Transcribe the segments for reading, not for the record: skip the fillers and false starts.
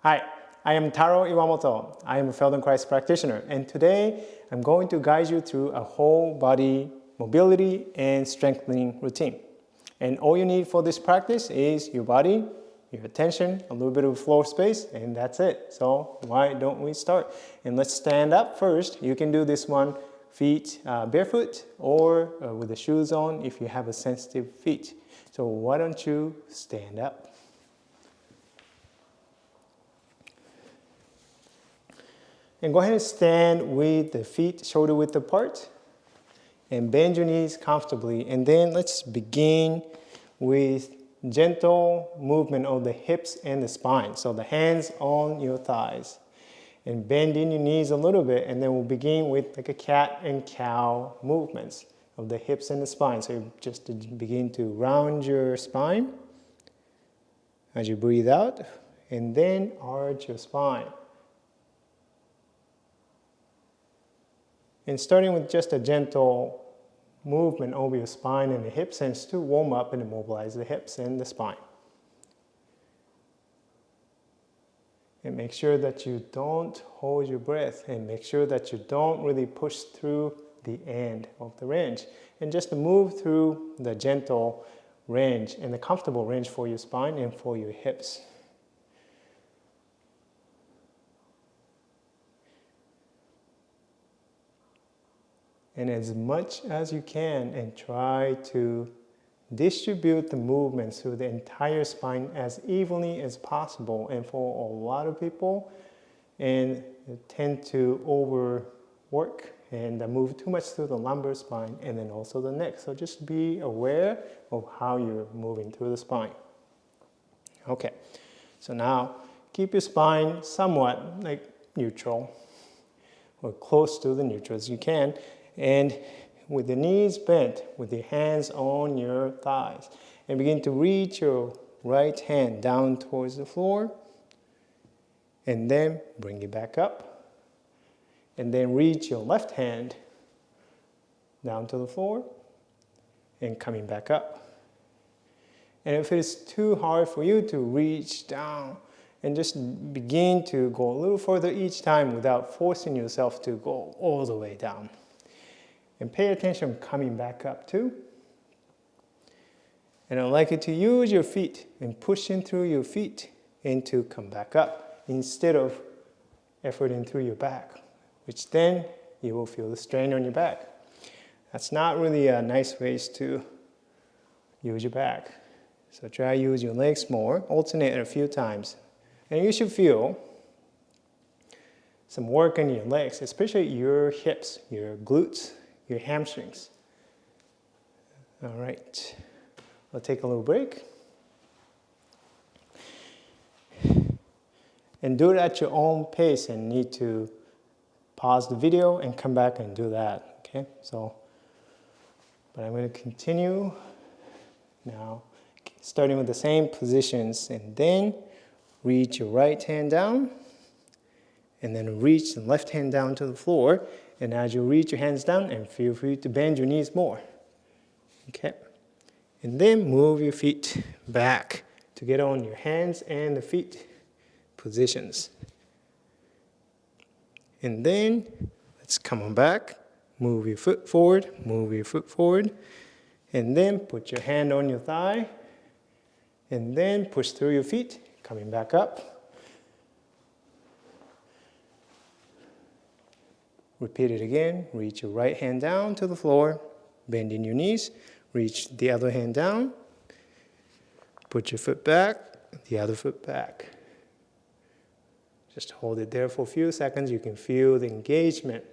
Hi, I am Taro Iwamoto. I am a Feldenkrais practitioner, and today I'm going to guide you through a whole body mobility and strengthening routine. And all you need for this practice is your body, your attention, a little bit of floor space, and that's it. So why don't we start? And let's stand up first. You can do this one feet barefoot or with the shoes on if you have a sensitive feet. So why don't you stand up? And go ahead and stand with the feet shoulder width apart and bend your knees comfortably. And then let's begin with gentle movement of the hips and the spine. So the hands on your thighs and bend in your knees a little bit, and then we'll begin with like a cat and cow movements of the hips and the spine. So just to begin to round your spine as you breathe out, and then arch your spine. And starting with just a gentle movement over your spine and the hips, and to warm up and immobilize the hips and the spine. And make sure that you don't hold your breath, and make sure that you don't really push through the end of the range. And just to move through the gentle range and the comfortable range for your spine and for your hips. And as much as you can, and try to distribute the movements through the entire spine as evenly as possible. And for a lot of people, and tend to overwork and move too much through the lumbar spine and then also the neck. So just be aware of how you're moving through the spine. Okay, so now keep your spine somewhat like neutral, or close to the neutral as you can. And with the knees bent, with your hands on your thighs, and begin to reach your right hand down towards the floor, and then bring it back up, and then reach your left hand down to the floor, and coming back up. And if it's too hard for you to reach down, and just begin to go a little further each time without forcing yourself to go all the way down. And pay attention coming back up too. And I'd like you to use your feet and pushing through your feet and to come back up instead of efforting through your back, which then you will feel the strain on your back. That's not really a nice way to use your back. So try to use your legs more, alternate a few times. And you should feel some work on your legs, especially your hips, your glutes, your hamstrings. All right, we'll take a little break. And do it at your own pace, and need to pause the video and come back and do that, okay? So, but I'm going to continue now, starting with the same positions, and then reach your right hand down, and then reach the left hand down to the floor. And as you reach your hands down, and feel free to bend your knees more. Okay? And then move your feet back to get on your hands and the feet positions. And then let's come on back. Move your foot forward, move your foot forward. And then put your hand on your thigh. And then push through your feet, coming back up. Repeat it again. Reach your right hand down to the floor, bending your knees. Reach the other hand down. Put your foot back, the other foot back. Just hold it there for a few seconds. You can feel the engagement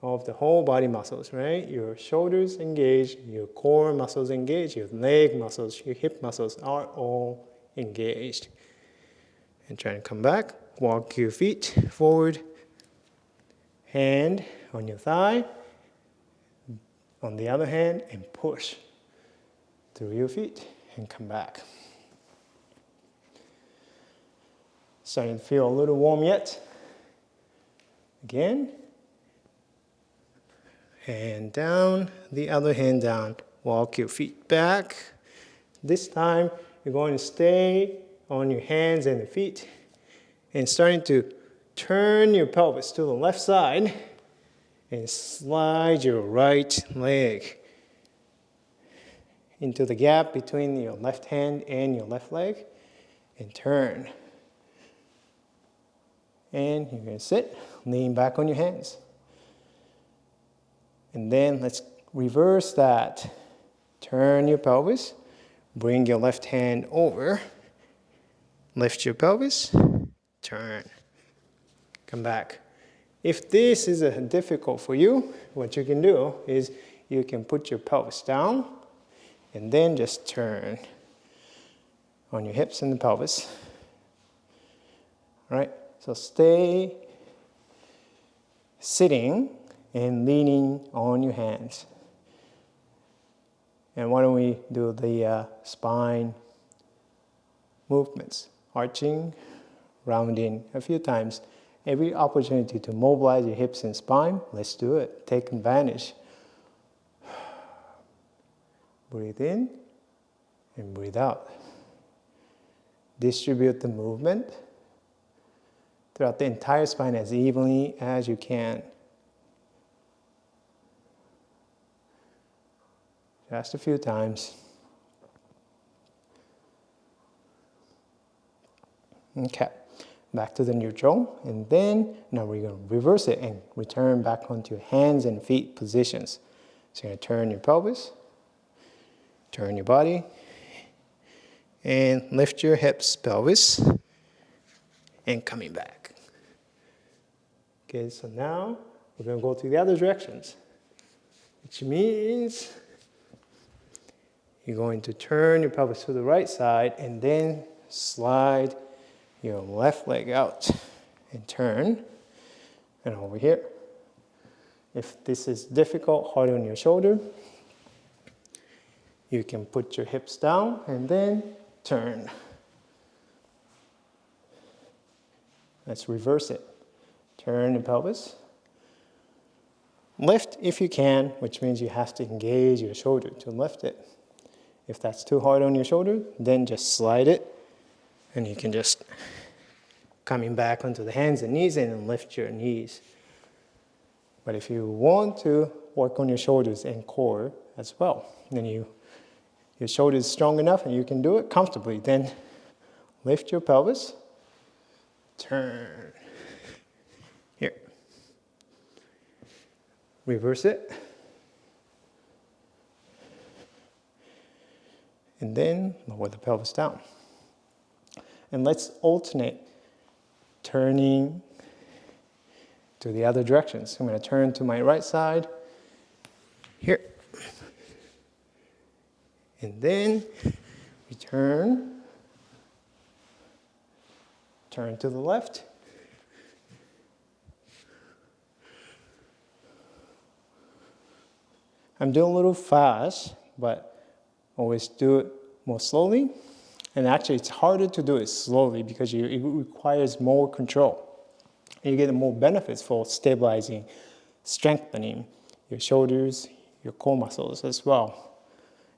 of the whole body muscles, right? Your shoulders engaged, your core muscles engaged, your leg muscles, your hip muscles are all engaged. And try to come back. Walk your feet forward. Hand on your thigh, on the other hand, and push through your feet and come back. Starting to feel a little warm yet. Again. Hand down, the other hand down. Walk your feet back. This time, you're going to stay on your hands and the feet And starting to turn your pelvis to the left side and slide your right leg into the gap between your left hand and your left leg and turn. And you're going to sit, lean back on your hands. And then let's reverse that. Turn your pelvis, bring your left hand over, lift your pelvis, turn, come back. If this is difficult for you, what you can do is you can put your pelvis down and then just turn on your hips and the pelvis. All right, so stay sitting and leaning on your hands. And why don't we do the spine movements, arching, rounding a few times. Every opportunity to mobilize your hips and spine, let's do it. Take advantage. Breathe in and breathe out. Distribute the movement throughout the entire spine as evenly as you can. Just a few times. Okay, back to the neutral, and then now we're going to reverse it and return back onto your hands and feet positions. So you're going to turn your pelvis, turn your body, and lift your hips, pelvis, and coming back. Okay, so now we're going to go to the other directions, which means you're going to turn your pelvis to the right side and then slide your left leg out and turn. And over here. If this is difficult, hard on your shoulder, you can put your hips down and then turn. Let's reverse it. Turn the pelvis. Lift if you can, which means you have to engage your shoulder to lift it. If that's too hard on your shoulder, then just slide it, and you can just coming back onto the hands and knees and lift your knees. But if you want to work on your shoulders and core as well, then your shoulder is strong enough and you can do it comfortably, then lift your pelvis, turn. Here. Reverse it. And then lower the pelvis down. And let's alternate turning to the other directions. I'm going to turn to my right side. Here. And then return. Turn to the left. I'm doing a little fast, but always do it more slowly. And actually, it's harder to do it slowly because it requires more control. And you get more benefits for stabilizing, strengthening your shoulders, your core muscles as well.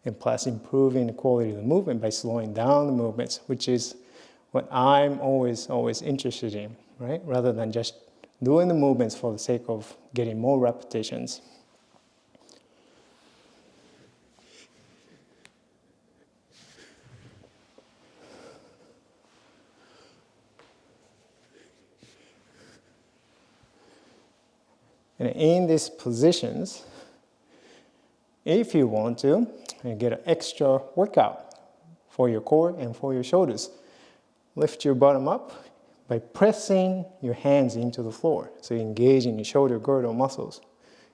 And plus improving the quality of the movement by slowing down the movements, which is what I'm always interested in, right? Rather than just doing the movements for the sake of getting more repetitions. And in these positions, if you want to, you get an extra workout for your core and for your shoulders. Lift your bottom up by pressing your hands into the floor. So you engage in your shoulder girdle muscles.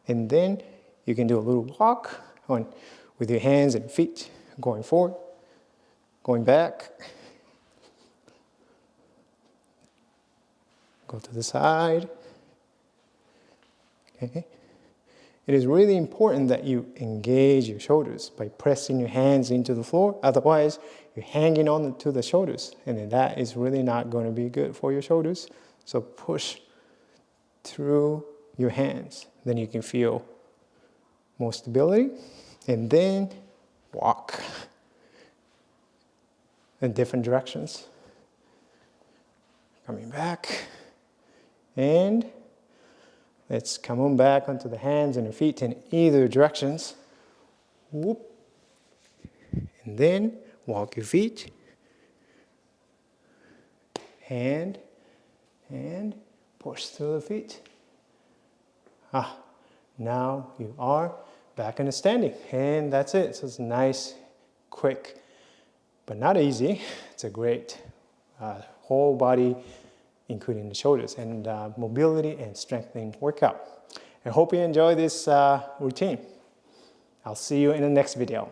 And then you can do a little walk with your hands and feet going forward, going back. Go to the side. Okay. It is really important that you engage your shoulders by pressing your hands into the floor. Otherwise, you're hanging on to the shoulders, and that is really not going to be good for your shoulders. So push through your hands. Then you can feel more stability, and then walk in different directions. Coming back. And let's come on back onto the hands and the feet in either directions. Whoop. And then walk your feet. Hand, and push through the feet. Now you are back in the standing. And that's it. So it's nice, quick, but not easy. It's a great whole body, including the shoulders, and mobility and strengthening workout. I hope you enjoy this routine. I'll see you in the next video.